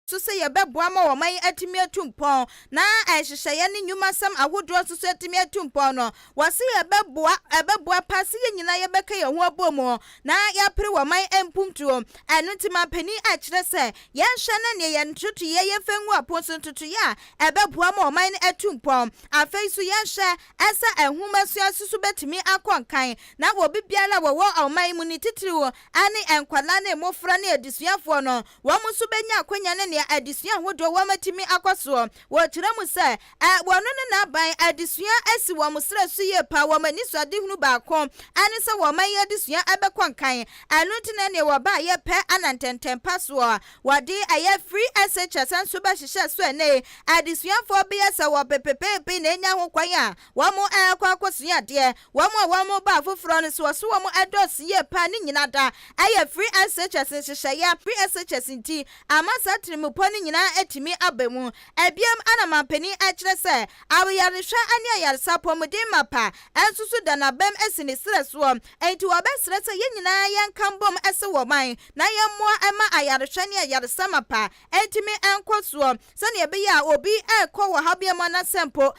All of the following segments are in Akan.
so say ye beboa ma wo man atimi atumpon na ehyehyeye ne nyumasam ahodro so so atimi atumpon no wo se ye beboa pase ye nyina ye beka ye ho abomu na ya pre wo man empumtuo enu tima pani a kire se ye hwe na ne ye ntutu ye fengu aposo ntutu ya beboa ma wo man atumpon afei so ye hwe esa ehuma so asusu betimi akonkan na wo bibiara wo wo man mu ni titiriwo ani enkwala na emofra na edisuafo no wo musu benya akwanya ne adisua hodo wa matimi akwaso wo kire mu se wono ne na ban adisua asi wo musra su ye pa wo mani so ade hunu ba ko ane se wo man adisua abekonkan anu tina ne wo ba ye pe anantentem paso wode aye free SHS anso ba hihye so ene adisua fo be ye se wo pepepe na enya ho kwan a wo mo akwakoso ade wo mo ba foforo ne so wo mo ados ye pa ne nyina da aye free SHS hihye ya free SHS nti amasa muponi nyina etimi abemu ebiam anamampani akire se awyarehwa ane ayaresa pomode mapa ensusu dana bem esini sreso enti wobesre se ye nyina yankambom ese wo man na yemmo ema ayarehwa ne ayaresa mapa entimi enkoso se ne ebe ya obi ekọ wo habiam na sempo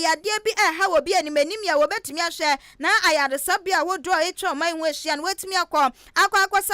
yade bi ha obi animanim ya wobetimi ahwe na ayaresa bia wodo etwa man ho ahia no wetimi akwa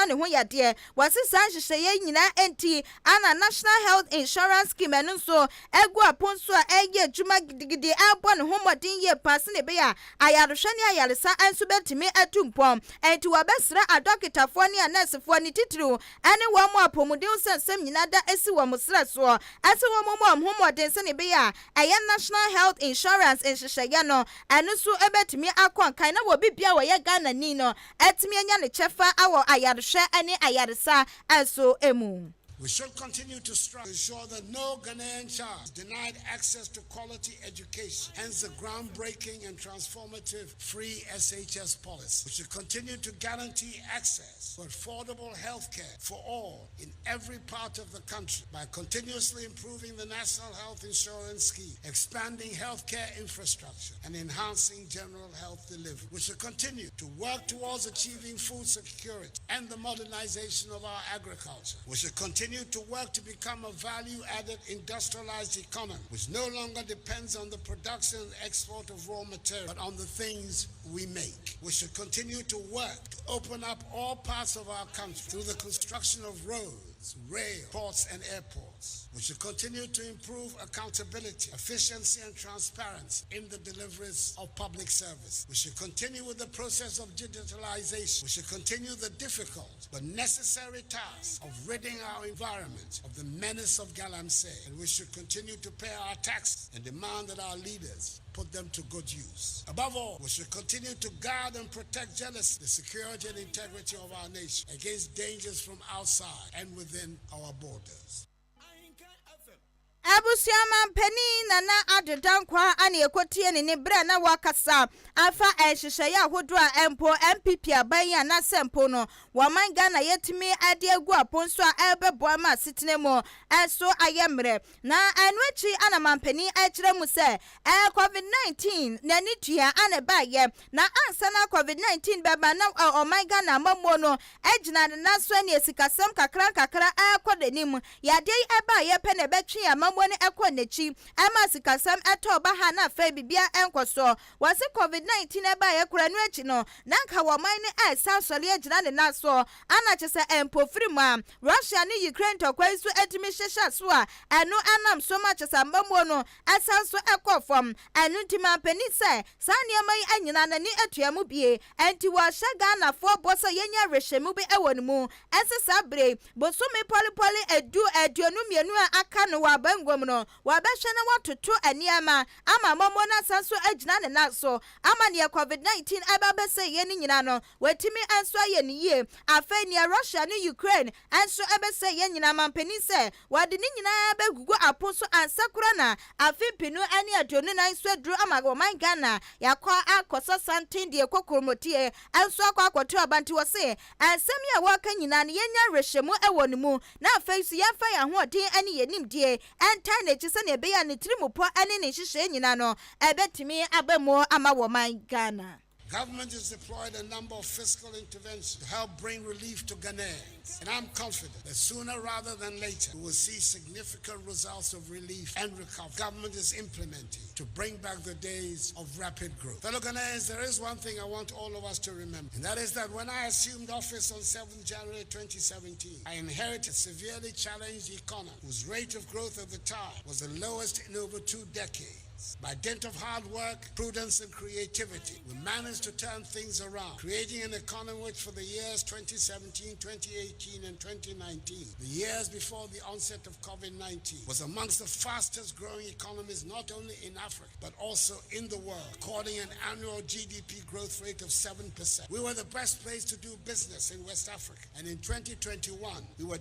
ne ho yade wasisa hyehyɛ ye nyina enti ana National Health Insurance Scheme and so egu aponso eye djuma gidigidi abo ne homodin ye pass ne be ya ayarehwe ne ayaresa anso betimi atumpom enti wabesra adokitafo ne nurse-fo ne titiri ane wo mo apomudin sensem nyina da esi wo musra so ase wo mo homodin se ne be ya eye National Health Insurance nhyehyɛ no ane so ebetimi akonkan na wo bibia wo ye Ghana ni no etimi anya ne chefa awo ayarehwe ane ayaresa anso emu. We should continue to strive to ensure that no Ghanaian child is denied access to quality education, hence the groundbreaking and transformative free SHS policy. We should continue to guarantee access to affordable health care for all in every part of the country by continuously improving the National Health Insurance Scheme, expanding healthcare infrastructure, and enhancing general health delivery. We should continue to work towards achieving food security and the modernization of our agriculture. We should continue to work to become a value-added industrialized economy which no longer depends on the production and export of raw material but on the things we make. We should continue to work to open up all parts of our country through the construction of roads, rail, ports and airports. We should continue to improve accountability, efficiency and transparency in the deliveries of public service. We should continue with the process of digitalization. We should continue the difficult but necessary task of ridding our environment of the menace of galamsey. And we should continue to pay our taxes and demand that our leaders put them to good use. Above all, we should continue to guard and protect jealously the security and integrity of our nation against dangers from outside and within our borders. Abusiama penny na adedankwa ane ekotie ne bre na wakasa afa ehyehyeye ahodwa empo MPP aban na sempo no waman Ghana yetimi ade agu aponso a ebeboa ma sitenemo eso ayemre na anwechi ana mampeni akire mu se COVID-19 na nitua ane baye na ansa na COVID-19 beba na oman Ghana mamuo no ejina na so ne esikasam kakra akodenim yade ebaye pe ne betwe amammo ne ekonechi ama sikasam etoba ha na fa bibia enkoso wase COVID-19 ebaye kura no echi no nanka woman ne sansole ejina ne naso ana chese empofiri ma Russia ne Ukraine tokwa isu etimi hyehya so a eno anam so ma chese amammo no asanso ekofom enu ntima pani se sane mai anyina na ni atuamu bie enti wa shaga na fo boso yenya rehemu bi ewonimu ensesa bre bosumi poli edu aduonu mienu aka no wa bangwom no wa behwe na watoto aniama ama mamo na sanso agina ne naso ama ne COVID-19 ababese ye ni nyina no watimi anso aye ni ye afa ni Russia ni Ukraine anso abese ye nyina mampeni se wade ni nyina abegugu aponso ansakura na afipinu ani aduonu na nso aduru ama woman Ghana yakwa akoso santin de kokoromotie anso akwakoto abanti wose ansem ya waka nyina ne yenya rehemu ewonimu na afeisu yafa ya hoden ani yenimdie enta na chise na ebe ya ne tirimupo ani ne hyehye nyina no ebetimi abemo ama woman Ghana. Government has deployed a number of fiscal interventions to help bring relief to Ghanaians. And I'm confident that sooner rather than later, we will see significant results of relief and recovery. Government is implementing to bring back the days of rapid growth. Fellow Ghanaians, there is one thing I want all of us to remember, and that is that when I assumed office on 7th January 2017, I inherited a severely challenged economy whose rate of growth at the time was the lowest in over 2 decades. By dint of hard work, prudence, and creativity, we managed to turn things around, creating an economy which for the years 2017, 2018, and 2019, the years before the onset of COVID-19, was amongst the fastest growing economies not only in Africa, but also in the world, recording an annual GDP growth rate of 7%. We were the best place to do business in West Africa, and in 2021, we were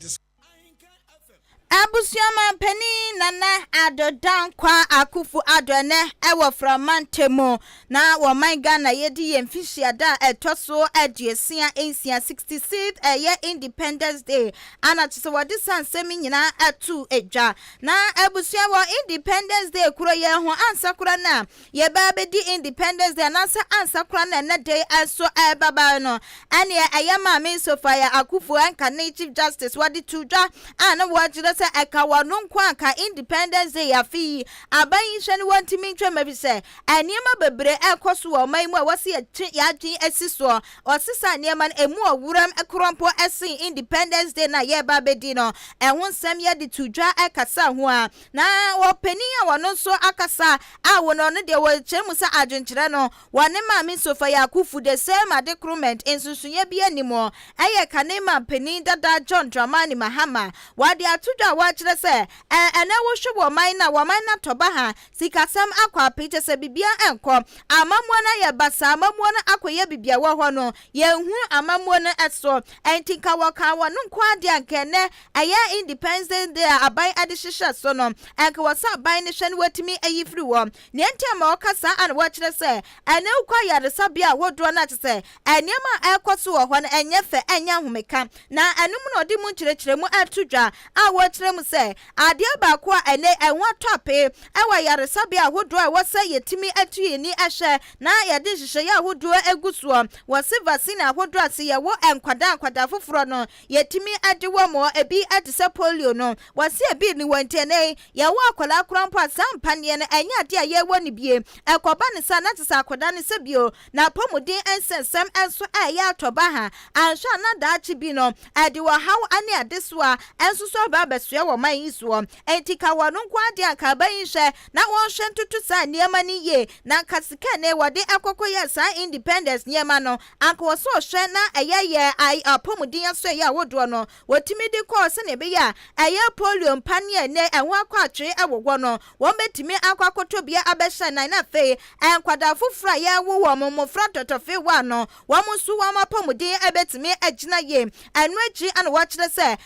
Abusiama penny nana adodan kwa akufu adone ewo from Mantemo na wo man Ghana yedi yemfishia da etoso ediesia ensia 66th year Independence Day ana tse wodi sansemi nyina atu edwa na abusia wo Independence Day kuro ye ho ansakura na ye ba be di Independence Day na sa ansakura na day aso baba no ane ayama me Sofia akufu anka Chief Justice wadi tudwa ana wajira se ekawa nonkwa ka Independence Day afi aban hwe ne wantimi ntwa bi se aniema bebre ekoso wo man mu a wase ya dwen asiso osisa aniema emu owuram ekrompo esi Independence Day na ye ba bedi no ehun sam ye de tudwa ekasa ho a na wo pani a wono so akasa a wono no de wo chemu sa adwenkyere no wone ma me Sofia Akufu the same decrement ensusuye bi animo eye kanema pani dada John Dramani Mahama wade atudwa wa kire se ene wo hwe wo man na toba ha sikasam akwa pete se bibia enko amamuo na ye basa amamuo na akoye bibia wo ho no ye hu amamuo na eso entika waka wo no kwa de ankene eye Independence Day abai adehihye so no enka wasa abai ne hwe ne watimi ayifiri wo ne ntema okasa an wo kire se ene ukwa yare sabia wodo na tse enema ekoso wo ho no enye fe enya homeka na enum no di mu kire mu atudwa a wo kire mu se ade ba ko ene enwa tope ewa yare sabia wodo a wo se yetimi atuye ni ehye na ye de hihye ya wodo egusuo wo se vaccine ahodo ase ye wo enkwada foforo no yetimi ade wo mo ebi ade se polio no wo se ebi ni wantene ye wo akwala krampo asampane ne enya ade a ye wo ni bie ekoba ne sa na tse akwada ne se bio na pomuden ensensem enso a ye atoba ha ansha na daachi bi no ade wo haw ane ade so a enso so ba besua wo man yiso entika wonu kwa ade aka ban hye na won hye ntutu sa niema ni ye na kasika ne wode akokoye sa Independence niema no anka wo so hye na eye ai apomuden aso ye awodo no wotimi di course ne be ya eye polio mpane ne enho akwatwe awogo no won betimi akwakotobia abehye nan na fe enkwada fofra ye wo wo momofra totofe wa no wo musu wa mapomuden ebetimi agina ye enu aji an wo kire se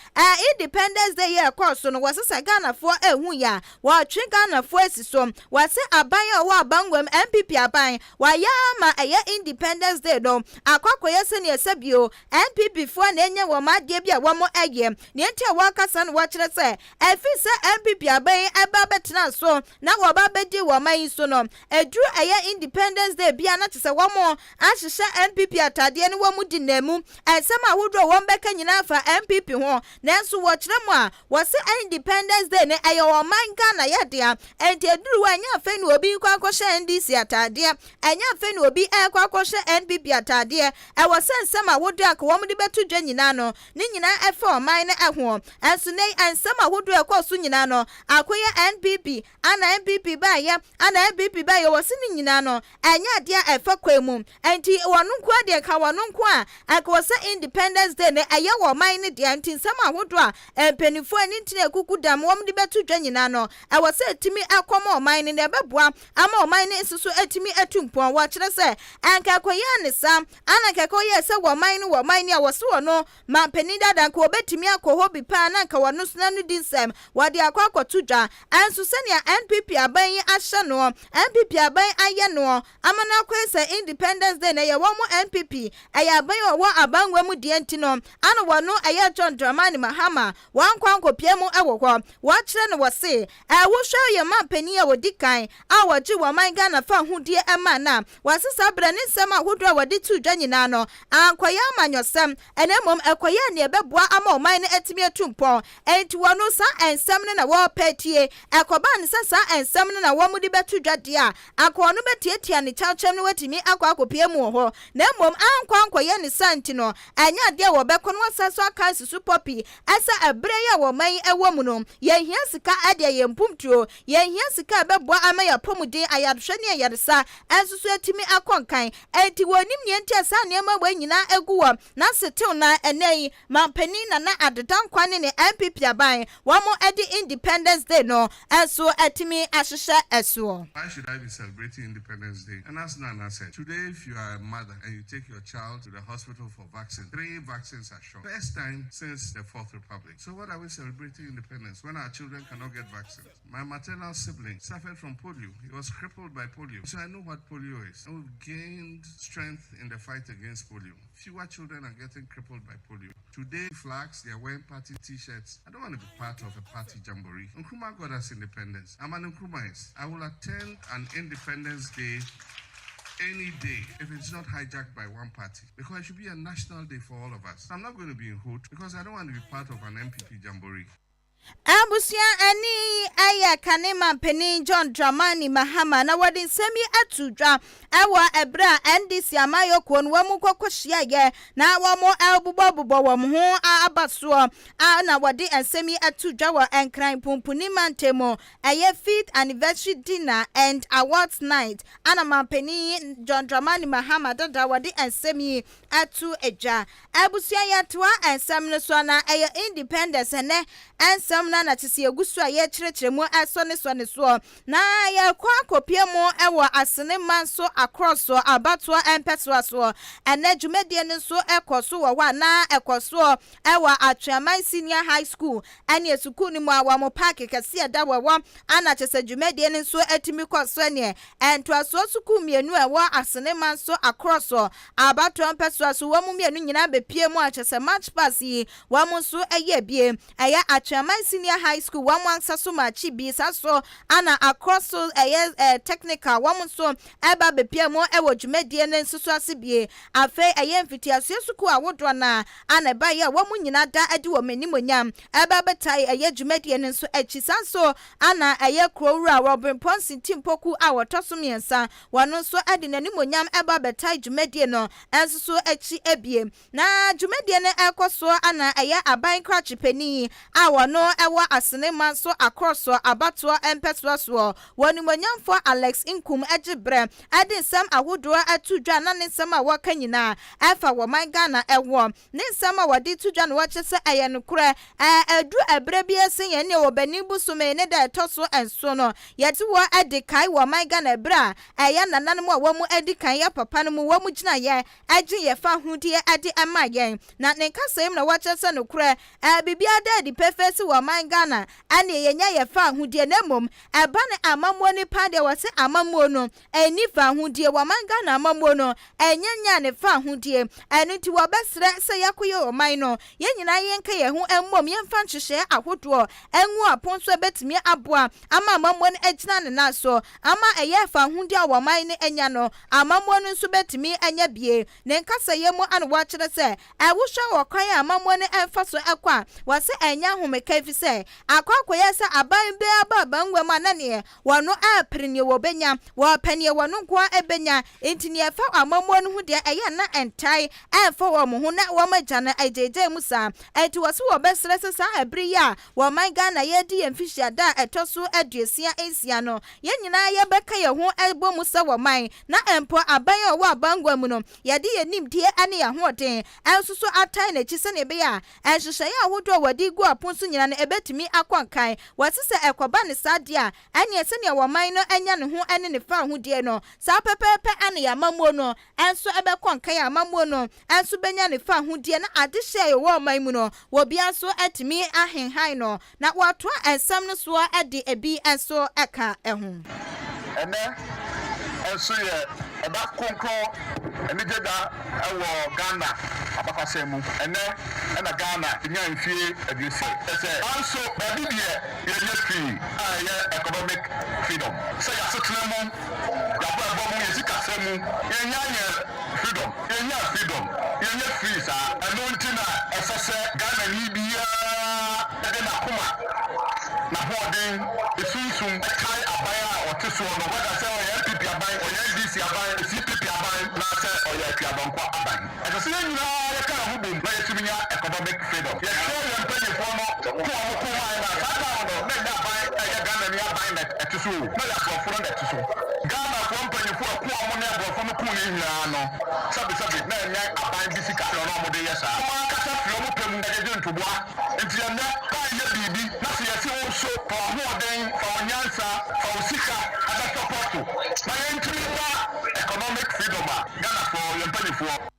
Independence Day ye course no wasesa Ghana fo ehu ya wa twe Ghana fo asiso wase aban a wo abangwam MPP aban wa ya ma eye Independence Day no akwakoye se ne esabio MPP fo na enye wo ma de bia wo mo eye ne ntia wo kasa no wo kire se efi se MPP aban eba betena so na wo ba bedi wo man so no edru eye Independence Day bia na tse wo mo ahihye MPP atade ne wo mu dinamu esema wodo wo mbeka nyina fa MPP ho nanso wo kire mo a wo se Independence Day ne eye wo man Ghana ye dia enti eduru anya fe ne obi kwa kwhye NDC atade anya fe ne obi kwa kwhye NPP atade e wo se nsema wodo aka wo mu de betu dwa nyina no ne nyina efe o man ne eho enso ne ensema wodo ekoso nyina no akoye NPP ana NPP ba ye ana NPP ba ye wo se ne nyina no anya de efe kwemu enti wonu kwa de ka wonu kwa aka wo se Independence Day ne eye wo man ne de enti nsema wodo a empenifo ani ntine kuku dam wo mu de betu dwa nyina no e wo se etimi akoma o man ne beboa ama o man ne susu etimi atumpon wo kire se anka koye ne sam ana kekoye se wo man ne a wo se wo no ma pani dada nka obetimi akoho bi pa na nka wono suna no dinsem wode akwakotudwa anso se ne NPP aban ahye no NPP aban aye no amana kwese Independence Day na ye wo mo NPP aya aban wo abanwa mu de enti no ana wono aya John Dramani Mahama wankwanko kopiemu ewo ho wachire no wose wo hwe ye mampani a wodi kan a waji wo man Ghana fa hudie ema na wasesa bra ne nsem ahodo a wodi tu dwa nyina no ankoya amanyosem enemom ekoya ne ebeboa ama o man ne etimi atumpon enti wono sa ensem ne na wo patie ekoba ne sa ensem ne na wo mudi betu dwade a akọ no betietia ne chawchem ne watimi akwakopiemu ho na emom ankoya ne santi no anya de wo beko no wasaso aka susu popi asa ebre ya wo man ewo mu no ye hia sika ade ye mpumtuo ye hia sika beboa ama ya pomuden ayadhwe ne ayadesa ensusu etimi akonkan enti wonim ne enti asa ne ma gba nyina eguwo na setew na enei mampani na adedan kwane ne MPP aban womo edi Independence Day no enso etimi ahihye eso. Why should I be celebrating Independence Day? And as Nana said, today if you are a mother and you take your child to the hospital for vaccine, 3 vaccines are shot. First time since the 4th Republic. So what are we celebrating independence when our children cannot get vaccines? My maternal sibling suffered from polio. He was crippled by polio. So I know what polio is. And we've gained strength in the fight against polio. Fewer children are getting crippled by polio. Today, flags, they are wearing party t-shirts. I don't want to be part of a party jamboree. Nkrumah got us independence. I'm an Nkrumahist. I will attend an Independence Day any day if it's not hijacked by one party, because it should be a national day for all of us. I'm not going to be in Hood because I don't want to be part of an MPP jamboree. Abusia ani aya kanema peni John Dramani Mahama na wadin semi atudwa ewa ebra NDC amayo kwon wamu kokohia ye na wamo elbubobubo wam ho abaso na wadi ensemi atudwa wa enkran pumpuni mantemo eye 5th anniversary dinner and awards night ana mampeni John Dramani Mahama dada wadi ensemi atu eja abusia yatwa ensem no so na eye independence ene samna na tisi egusu a ye kyerɛkyerɛmu asɔne sɔne so na ye kwa kopiemu ewo asene manso across so abato empeso so ene dwumedie ne so ekoso wo wa na ekoso ewo Atwaman Senior High School ene esukuu ni mu awamo park kese eda wo ana kyese dwumedie ne so etimi koso ne entoaso sukuu mienu ewo asene manso across so abato empeso so wo mu mienu nyina bepiemu a kyese match pass yi wo mu so eye bie eye Atwaman Senior High School wamwansa so machi bi saso ana across so technical wamunso eba bepiamo ewo dwumedie ne nsusu asebie afe mfitiaso suku awodo na ana ba ye wamu nyina da ade wo manimonyam eba betai dwumedie ne nso achisanso ana krowura Robin Ponsi Timpoku a wotoso miensa wano so ade nanimonyam eba betai dwumedie no ensusu achi ebie na dwumedie ne ekoso ana aban krachipeni a wono ewa asene manso across so abato empeso so wonimonyamfo Alex Inkum ejibre ade nsam ahodo atudwa na ne nsam a waka nyina efa wo man Ghana ewo ne nsam a wade tudwa no wakyese ayenokure adu ebre bi esen ye ne obani busume ne da etoso enso no yete wo ade kai wo man Ghana bra nananom a wo mu ade kan ya papa no mu wo mu gina ye agye ye fa hodie ade ama ye na ne kasem na wakyese no kure bibia da di perfect wo man Ghana ane yenya ye fa hodie na mom eba ne amammo ni pade wose amammo no eni fa hodie wo man Ghana amammo no enyanya ne fa hodie eni ti wo besre se yakoye wo man no ye nyina yenka ye ho emmom ye mfa nhwehye ahodo enwu aponso betimi aboa ama amammo ne agina ne naso ama eye fa hodie wo man ne enya no amammo no nso betimi enya bie ne nkasa ye mu ane wa kire se wo hwa wo kwan amammo ne emfa so ekwa wose enya homeka fi se akwakoye se aban be aba ngwam anane wono aprini wo benya wo panie wono nko ebenya entini efa amammo no hu de eye na entai efo wo mo hu na wo magya na ajeje musa enti wose wo besre se sa abri ya wo man Ghana ye di emfihia da etoso aduesia ensia no ye nyina ye beka ye ho ebo musa wo man na empo aban ye wo abangwam no ye de ye nimdie ane ye hoden ensuso atai na chise ne be ya enhwehye ye ahodo wadi gu aponso nyina na ebetimi akwankan wasese ekoba ne sadia ane ese ne wo man no anya ne ho ane ne fa hodie no sa pepepe ane ya mamuo no enso ebekwankan ya mamuo no enso benya ne fa hodie na adehye ye wo man mu no wo bia so atimi ahenhan no na wato ensam no so ade ebi enso eka eho ene enso ye eba konkro ene jeda ewo Ghana abakasemu ene na Ghana nya mfie adusi ese also baby de ye free economic freedom so ya setena mu ya ba mu yesika semu ye freedom ye free sa eno ntina esese Ghana ni bia ede na kuma na hoden esunsun kai abaya oteso no whether say oya MPP aban oya DC aban CPP aban na say oya Afiabankwa aban esese nyina ye ka ho bom na yetuminya economic freedom ye show ye mpanyefo no ko amko na saka no na da aban ye Ghana ni aban na eteso na ya profo na eteso Ghana ko mpanyefo ko amo na profo no ko ni nyina no sabi na nya aban bisika no mo de yesa ko akasa fio mo pem na je ntoboa entiana ka ye bibi na se yesi wo so ko hoden fa nyansa fa usika ada support na ye ntimiwa economic freedom Ghana for ye mpanyefo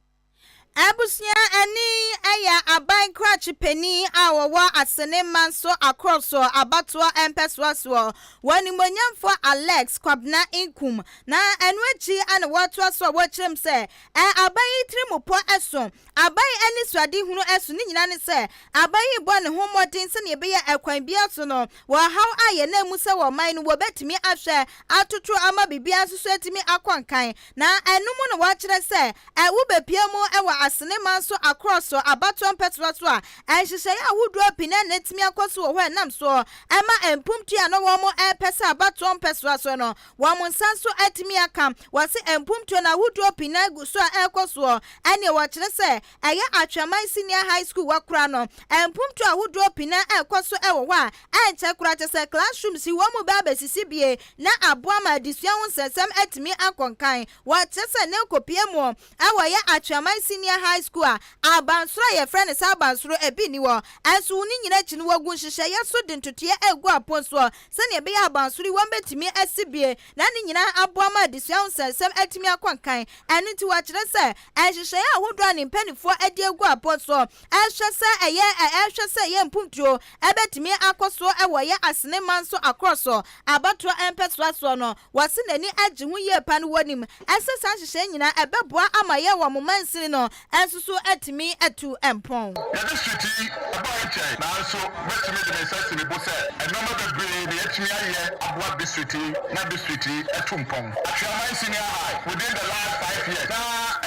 Abusia ani aya aban krachi peni awowa asene manso across abatwa empeswaso wani monyamfo Alex Kwabna Inkum na enwechi ana watwa so wachirem se aban trimupo eso aban ani swade hunu eso ni nyina ne se aban bo ne homodin se ne be ya akwan bia so no wa haw aye na mu se wo man no wo betimi ahwe atoto ama bibia so atimi akwankan na enumu no wachire se wo bepiamu ewa asene manso across abaton petroso a ehihye ya wudu opina netimi akoso wo nam so ema empumtu ya no wo mo pesa abaton petroso no wo mo nsanso atimi akam wase empumtu na wudu opina guso ekoso ene wo kire se eye atwaman senior high school wakura no empumtu a wudu opina ekoso ewo wa enche kura se classroom si wo mo ba besisibie na aboa ma disua ho sesem atimi akonkan wo kire se ne kopiemu ewo ye atwaman senior high school abansoro ye friend sa abansoro ebi ni wo enso ni nyina chi ni wagun hihye ye so de ntotie egu aponso se ne be ya abansoro wo betimi asibie na ni nyina aboama disua onsensem atimi akwankan eni ti wa kire se ehihye ya hodo ani mpanifo edi egu aponso ehwe se ye mpumtuo ebetimi akoso ewo ye asene manso akroso abato empeswaso no wase nani agi hu ye pan wonim esesa hihye nyina ebeboa ama ye wo momansini no ensusu atimi atu empon ya district about chai na so betimi de necessity me bo se enoma bebre de atimi aye abua district na district atu empon atwaman senior high within the last 5 years na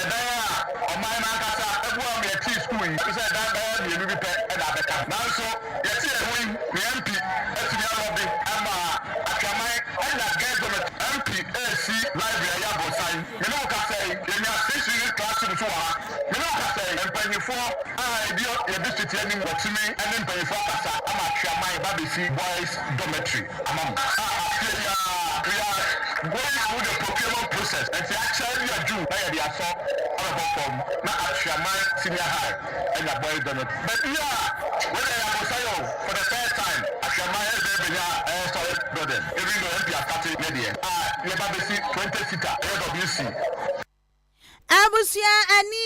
edaya oman na kasa ebua me ati school yi se da ba me bi pe e da beka na so yeti ehun me MP atimi alobi ama atwaman na government MP AC library ya bosan me no ka say ye nya 6 classroom so ha empanyefo idio ye district ani watimi ani empanyefo kasa ama twaman ba be see boys dormitory amam we are going through the procurement process and actually you do na ye aso about from na twaman senior high and the boys dormitory but when they are sayo for the first time twaman is the solid building even though MP are starting media ye ba be see 20 seater AWC Abusia ani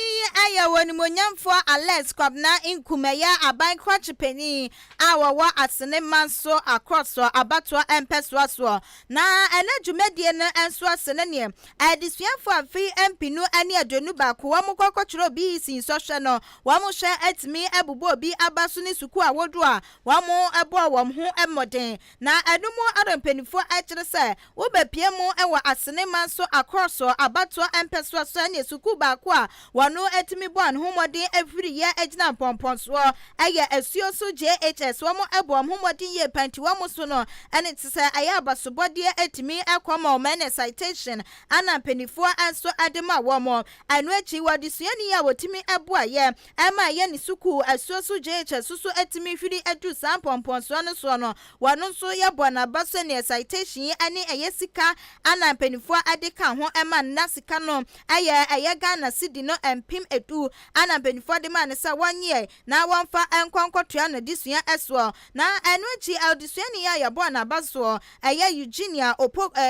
aya woni monyamfo Alex Kwabna Inkumeya aban kwachipeni awawa asene manso across abatwa empeswaso na ene dwumedie ne enso asene ne adisuafo afi MP no ani adonu ba ko wo mokokotro bi sin sohwe no wo mo hwe atimi ebubo bi abaso ne suku awodo a wo mo ebo wo ho emoden na anumu adompanifo akire se wo bepie mu ewa asene manso across abatwa empeswaso ne suku ba kwa wano etimi bon homodin every year ejina pomponso eye asuo so JHS wo mo ebom homodin ye panti wo mo so no ene tse aya basobode etimi ekoma omene citation ana penifo anso adema wo mo anu achi wadisuani ya wotimi eboa ye ema ye ni suku asuo so JHS so etimi hwiri edu san pomponso no so no wano so ye bona baso ne citation ane eye sika ana penifo adeka ho ema na sika no eye Ghana cedi no empim edu ana benifo de man say 1 year na wonfa enkonkotua na disua eso na eno chi audisua ni ya yabo na baso Eugenia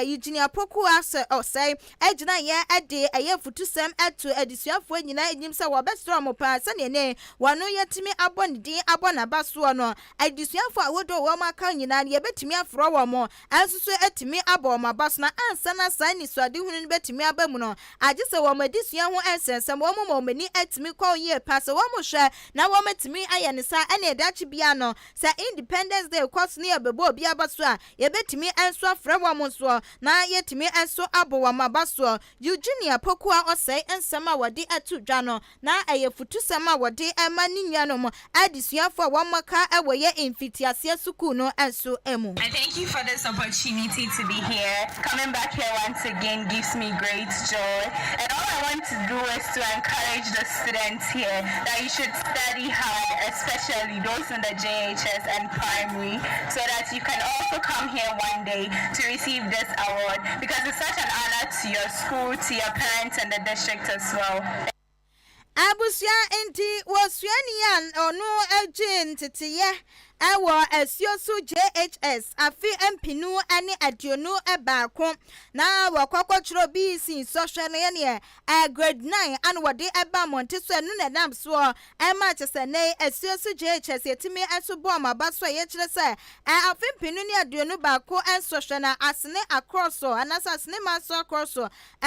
Eugenia Poku ase osai ejina ye ade futusem etu adisuafo nyina enyim say wo bestro mo pa se ne wano yetimi abonidi abona baso no adisuafo awodo wo maka nyina ye betimi afro wo mo ansusu etimi abo ma baso na ansa na sai ni so ade hunu betimi abamu no agise wo madisua ho ensensem wo mo mani etimi kwa ye pa se wo mo hwe na wo metimi aye ne sa ene dachi bia no say Independence Day course ne abebo obi abaso a ye betimi enso afre wo mo so na yetimi enso abo wo ma baso Eugenia Poku a osai ensema wode atu dwa no na eye futusema wode ema ni nuanom adisuafo wo maka ewoye infitiase suku no enso emu. I thank you for this opportunity to be here. Coming back here once again gives me great joy. And all I want to do is to encourage the students here that you should study hard, especially those in the JHS and primary, so that you can also come here one day to receive this award, because it's such an honor to your school, to your parents, and the district as well. Abusia enti wosuanian onu ejin titiye ewo esiosu JHS afi empinu ani adionu ebaako na wakwakwachiro BC social ne grade 9 and wode eba monteso enu na nam so ema chesene esiosu JHS yetimi esubo amabaso ye kire se afi empinu ni adionu baako en social na asene across anasa asene maso across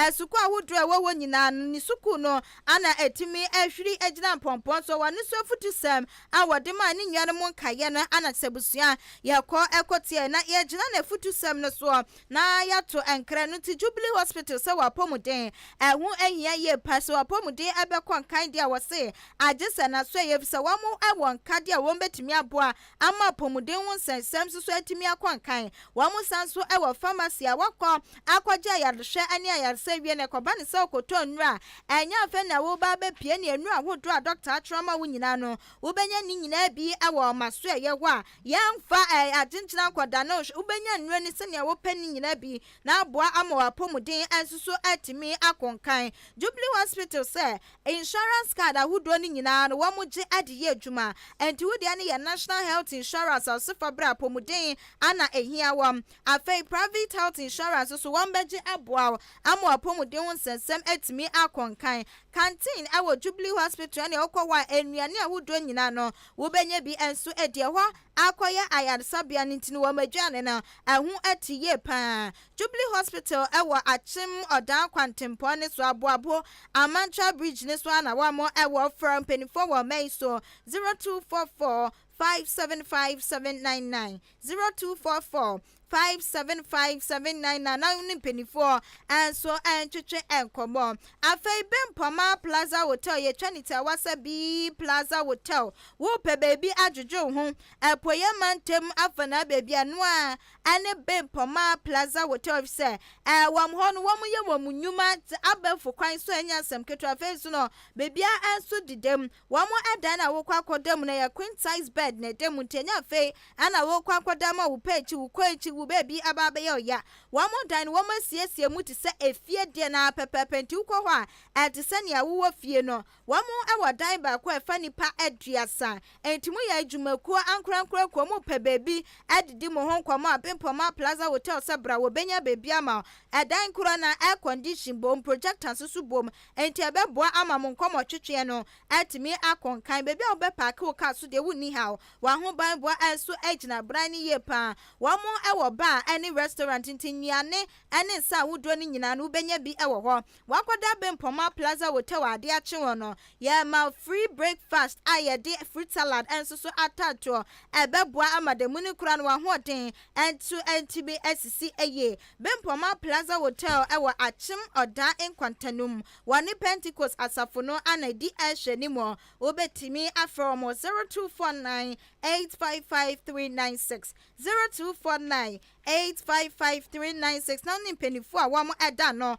esuku ahudu ewo nyina ni suku no ana etimi ehwiri ejina pompon so wanu so futusem awode ma ni nyanom nkaye no ana sebusia yakọ ekotie na yegina na futusem no so na yato enkra no ti Jubilee Hospital se wapomuden ehu ehia ye paso wapomuden ebekọ nkan dia wose agese na so ye fisa wamo ewon kade a won betimi aboa ama pomuden won sensem so etimi akọ nkan wamo sanso ewo pharmacy a wakọ akọje yadhwe ani ayarse wie ne koba ne se okoto nra enya afa na wo ba be pie ne enu ahodo a doctor trauma wo nyina no wo benya ni nyina bi ewo maso eye wa yamfa aginchina kwada no ubenya nnure ni se ne wo pani nyina bi na aboa ama wapomuden ansusu atimi akonkan Jubilee Hospital say insurance card ahodo ni nyina no wo moje adiye adwuma enti wo dia ne ya National Health Insurance asifa bra pomuden ana ehia wam afei private health insurance so won beje aboa ama wapomuden wonsensem atimi akonkan canteen awo Jubilee Hospital ne okwa enuane ahodo nyina no wo benya bi enso edie ho akoye ayarsabia ntini wo madwane na ahu atiye pa Jubilee Hospital ewo achim odan kwantempo ne so aboabo Amantra Bridge ne so ana wa mo ewo from penifo wo mai so 0244 575799 0244 575799 na uni penifo so antwetwe enkomo afei Bempoma Plaza Hotel ye twanita Wasabi Plaza Hotel wo pe baby adwodwo ho apoye mantem afana baby anoa ane Bempoma Plaza Hotel se wam ho no wom ye wom nyuma abafo kwan so anya asem keto afei so no baby anso didem wom adan na wo kwakodam na ya queen size bed na dem ntenya afei ana wo kwakodam wo pechi wo kwachi wo baby ababe ya wamo dan wo masiesie mu te se efie de na pepepenti ukọ ho a etise ne awo fie no wamo awodan ba ko efa nipa aduasa entimu ya adwumakuo ankorankora ko mu pe baby adidi mo ho nkwama Bempoma Plaza Hotel sabra wo benya baby ama edan kura na air condition bom projector susu bom enti ebeboa ama mo nkomo twetwe no atimi akonkan baby obe park wo ka so de wuni ha wa ho ban boa enso agina brani ye pa wamo ewo bar any restaurant ntinyane ene sa wudo ni nyina no benya bi ewo ho wakoda Bempoma Plaza Hotel ade a che no ya ma free breakfast ayede fruit salad enso so atato ebeboa amademu ni kura no ho den entu entibi asisi eye Bempoma Plaza Hotel ewo achim oda enkwantanum wani Pentecost asafo no anadi ahwenimo obetimi afro mo 0249 855396 0249 855396 now ni penifo a wamo eda no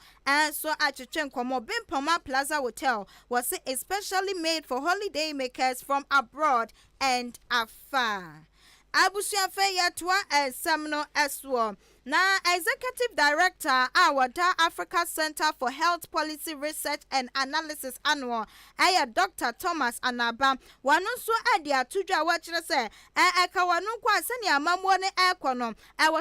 so achwetwe nkomo Bempoma Plaza Hotel was especially made for holiday makers from abroad and afar. abusia fe yetwa esem no eso na Executive Director Awada Africa Center for Health Policy Research and Analysis annual Dr. Thomas Anaba wanu so ade atudwa wa kire se eka wanu kwa sani amamwo ne ekono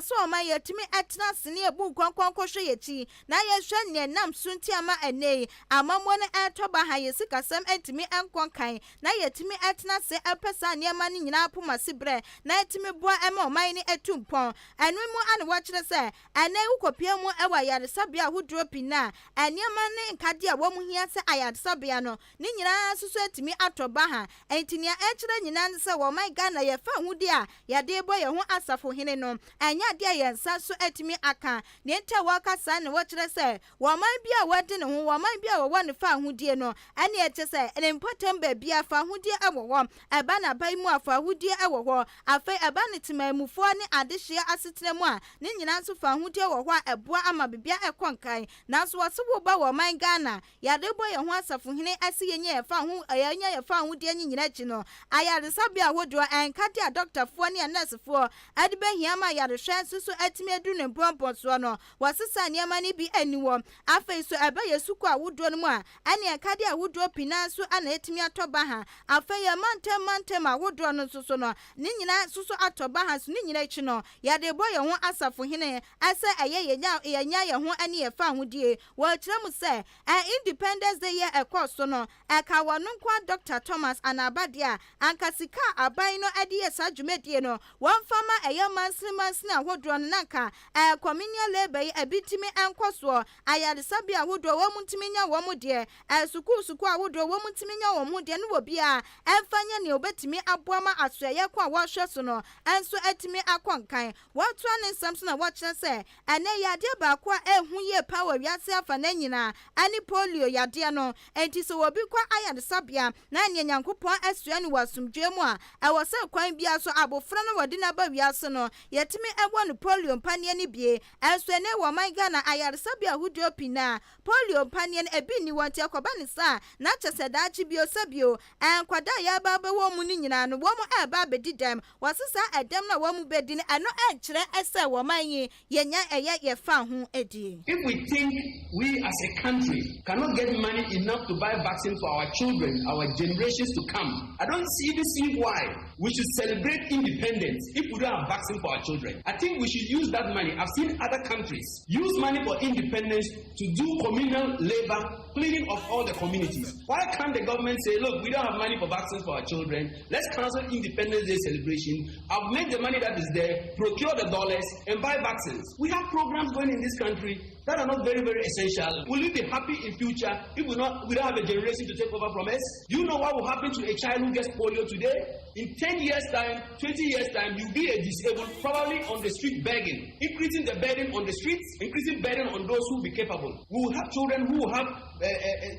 so ma yetimi etna sene ebu kwankwankwo hwe yechi na yehwe ne nam sunti ama enei amamwo ne etoba ha yesikasem etimi enkonkan na yetimi etna se epesa ne ma ne nyina poma sibre na etimi boa ema oman ne etumpon enwemu ane wa se ene ukopia mu ewa yaresabia hudro pina eniema ne nkade a wo mu hia se ayaresabia no ne nyina susu etimi atoba ha entinia ekire nyina se wo my Ghana ye fa hudi a yade bo ye ho asafo hene no enya de ye nsa so etimi aka ne nta waka sa ne wo kire se wo man bia wade ne ho wo man bia wo ne fa hudie no ene eche se ene important ba bia fa hudie ewo ho eba na bai mu afa hudie ewo ho afa eba ne timamufo ne adehye asetene mu a ne nyina so fa hudie wo ho a eboa ama bibia ekonkan nanso waso ba wo man Ghana yade bo ye ho asafo hene ase yenye ye fa ho ayanya ye fa hudie nyina chi no ayaresabia wodo enkade a doctor fo ne nurse fo ade be hiama yarehwe susu atimi edu ne mpompo so no wasesa niama ne bi aniwo afei so ebe yesuko a wodo no mu a ane enkade a wodo pina so ana etimi atoba ha afei ye mantem a wodo no so no ne nyina susu atoba ha so ne nyina chi no yade bo ye ho asafo hene ase yenya ye ho ane ye fa hodie wo kire mu se Independence Day ye ekoso no eka wonu kwa Dr. Thomas Anabadia ankasika aban no ade ye sadwumedie no won fama manslimansi na hodro no nanka communal labor ebitimi enkoso ayaresabia hodro wo mutimi nya wo mudie suku hodro wo mutimi nya wo mudie no bia emfanya ne obetimi aboama asoye kwa wo hwe so no enso etimi akonkan wo to ne nsam na wo kire se ene yade ba kwa ehu ye power wiase afa na nyina ani polio yade no enti so obi kwa ayaresabia na nya nyankopon asua ne wasumdwe mu a ewo se kwan bia so abofra no wode na ba wiase no yetimi ebo no polio mpane ne bie enso ene wo man Ghana ayaresabia hudio pina polio mpane ne ebi ni wonte akoba ne sa na chese daachi bio sabio enkwada ya ba ba wo mu ni nyina no wo mu eba bedidam wasesa edem na wo mu bedine eno enkire ese wo man yi yenya ye fa ho edi. If we think we as a country cannot get money enough to buy vaccine for our children, our generations to come, I don't even see why we should celebrate independence if we don't have vaccine for our children. I think we should use that money. I've seen other countries use money for independence to do communal labor, cleaning of all the communities. Why can't the government say, look, we don't have money for vaccines for our children, let's cancel Independence Day celebration, I'll make the money that is there, procure the dollars, and buy vaccines. We have programs going in this country that are not very, very essential. Will we be happy in future if we don't have a generation to take over from us? Do you know what will happen to a child who gets polio today? In 10 years' time, 20 years' time, you'll be a disabled, probably on the street begging, increasing the burden on the streets, increasing burden on those who will be capable. We will have children who will have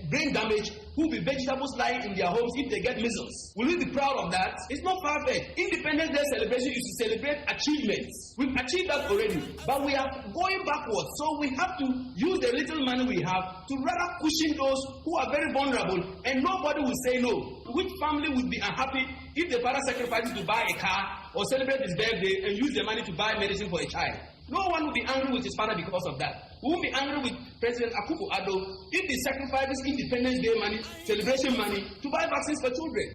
brain damage, who will be vegetables lying in their homes if they get measles. Will we be proud of that? It's not far-fetched. Independence Day celebration is to celebrate achievements. We've achieved that already, but we are going backwards. So we have to use the little money we have to rather cushion those who are very vulnerable, and nobody will say no. Which family would be unhappy if the father sacrifices to buy a car or celebrate his birthday and use the money to buy medicine for a child? No one will be angry with his father because of that. We won't be angry with President Akufo-Addo if he sacrifices Independence Day money, celebration money, to buy vaccines for children.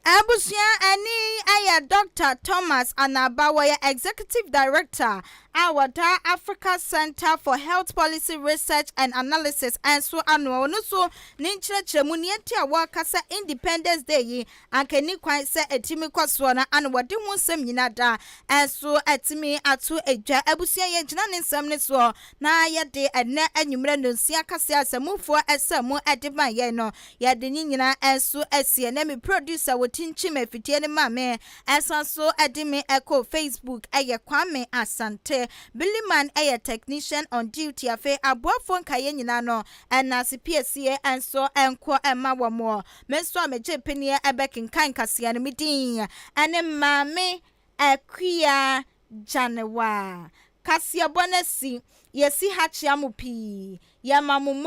Abusia ani Dr. Thomas Anabawa, Executive Director Awada Africa Center for Health Policy Research and Analysis and so annual no so ninchire chemunienti awaka sa Independence Day yi ankani kwan se etimi kwaso na an wode ho nsem nyina da enso etimi ato edwa abusia ye gina ne nsem ne so na ye de enne anwumre no nsia kase asamufo esemu edeba ye no ye de nyina enso esie na me producer wotinchi mafitie ne mame enso so edimi echo Facebook eye Kwame Asante Billyman a technician on duty afe aboafo nkaye nyina no enase PSA enso enko ema womo meso ameje penie ebekinkan kase ne midin ene mame akwia Janewa Kasiebo nesi yesi hachia mupi ya mamumo